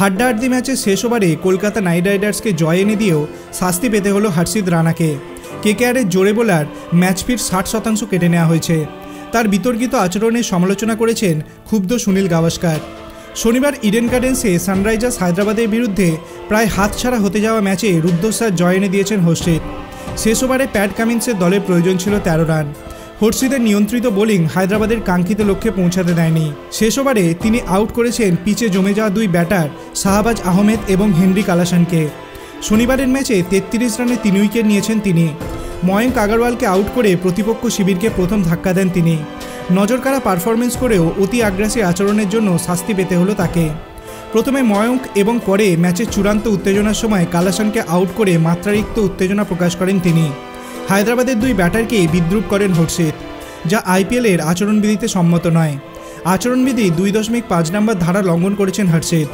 হাড্ডাহাড্ডি ম্যাচের শেষ ওভারে কলকাতা নাইট রাইডার্সকে জয় এনে দিয়েও শাস্তি পেতে হলো হর্ষিত রানাকে। কেকেআরের জোরে বোলার ম্যাচ ফিট 60% কেটে নেওয়া হয়েছে। তার বিতর্কিত আচরণের সমালোচনা করেছেন ক্ষুব্ধ সুনীল গাভাস্কার। শনিবার ইডেন গার্ডেন্সে সানরাইজার্স হায়দ্রাবাদের বিরুদ্ধে প্রায় হাতছাড়া হতে যাওয়া ম্যাচে রুদ্ধশ্বাস জয় এনে দিয়েছেন হর্ষিত। শেষ ওভারে প্যাট কামিন্সের দলের প্রয়োজন ছিল 13 রান। হর্ষিতের নিয়ন্ত্রিত বোলিং হায়দ্রাবাদের কাঙ্ক্ষিত লক্ষ্যে পৌঁছাতে দেয়নি। শেষ ওভারে তিনি আউট করেছেন পিচে জমে যাওয়া দুই ব্যাটার শাহবাজ আহমেদ এবং হেনরি কালাসানকে। শনিবারের ম্যাচে 33 রানে 3 উইকেট নিয়েছেন তিনি। ময়ঙ্ক আগরওয়ালকে আউট করে প্রতিপক্ষ শিবিরকে প্রথম ধাক্কা দেন তিনি। নজরকাড়া পারফরমেন্স করেও অতি আগ্রাসী আচরণের জন্য শাস্তি পেতে হলো তাকে। প্রথমে ময়ঙ্ক এবং পরে ম্যাচের চূড়ান্ত উত্তেজনার সময় কালাসানকে আউট করে মাত্রাতিরিক্ত উত্তেজনা প্রকাশ করেন তিনি। হায়দ্রাবাদের দুই ব্যাটারকে বিদ্রুপ করেন হর্ষিত, যা আইপিএলের আচরণবিধিতে সম্মত নয়। আচরণবিধি 2.5 নম্বর ধারা লঙ্ঘন করেছেন হর্ষিত।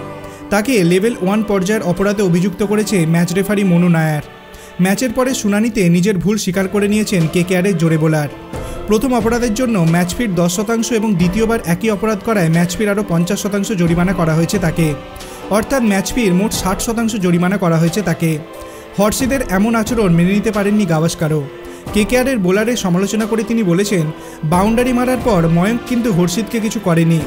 তাকে লেভেল 1 পর্যায়ের অপরাধে অভিযুক্ত করেছে ম্যাচ রেফারি মনু নায়ার। ম্যাচের পরে শুনানিতে নিজের ভুল স্বীকার করে নিয়েছেন কেকেআরের জোরে বোলার। প্রথম অপরাধের জন্য ম্যাচ ফিট 10% এবং দ্বিতীয়বার একই অপরাধ করায় ম্যাচ ফির আরও 50% জরিমানা করা হয়েছে তাকে। অর্থাৎ ম্যাচ ফির মোট 60% জরিমানা করা হয়েছে তাকে। হর্ষিতের এমন আচরণ মেনে নিতে পারেননি গাভাস্কারও। কেকেআরের বোলারের সমালোচনা করে তিনি বলেছেন, বাউন্ডারি মারার পর ময়ঙ্ক কিন্তু হর্ষিতকে কিছু করেনি।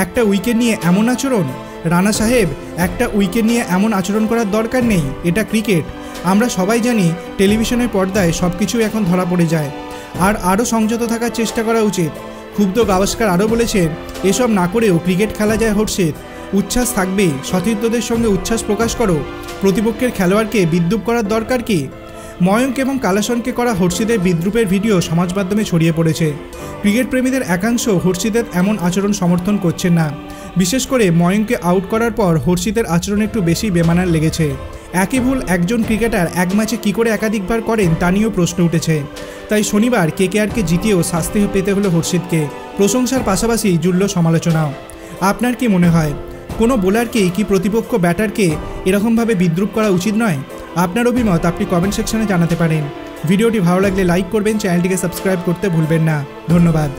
একটা উইকেট নিয়ে এমন আচরণ? রানা সাহেব, একটা উইকেট নিয়ে এমন আচরণ করার দরকার নেই। এটা ক্রিকেট। আমরা সবাই জানি টেলিভিশনের পর্দায় সব কিছুই এখন ধরা পড়ে যায়। আরও সংযত থাকার চেষ্টা করা উচিত। ক্ষুব্ধ গাভাস্কার আরও বলেছেন, এসব না করেও ক্রিকেট খেলা যায় হর্ষিত। উচ্ছ্বাস থাকবে, সতীর্থদের সঙ্গে উচ্ছ্বাস প্রকাশ করো। প্রতিপক্ষের খেলোয়াড়কে বিদ্রুপ করার দরকার কি? ময়ঙ্ক এবং কালাসনকে করা হর্ষিতের বিদ্রুপের ভিডিও সমাজ মাধ্যমে ছড়িয়ে পড়েছে। ক্রিকেট প্রেমীদের একাংশ হর্ষিতের এমন আচরণ সমর্থন করছেন না। বিশেষ করে ময়ঙ্ককে আউট করার পর হর্ষিতের আচরণ একটু বেশি বেমানান লেগেছে। একই ভুল একজন ক্রিকেটার এক ম্যাচে কী করে একাধিকবার করেন তা নিয়েও প্রশ্ন উঠেছে। তাই শনিবার কেকেআরকে জিতিয়েও শাস্তি পেতে হলো হর্ষিতকে। প্রশংসার পাশাপাশি জুড়ল সমালোচনাও। আপনার কি মনে হয়, কোনো বোলারকে কি প্রতিপক্ষ ব্যাটারকে এরকমভাবে বিদ্রুপ করা উচিত নয়? আপনার অভিমত আপনি কমেন্ট সেকশনে জানাতে পারেন। ভিডিওটি ভালো লাগলে লাইক করবেন, চ্যানেলটিকে সাবস্ক্রাইব করতে ভুলবেন না। ধন্যবাদ।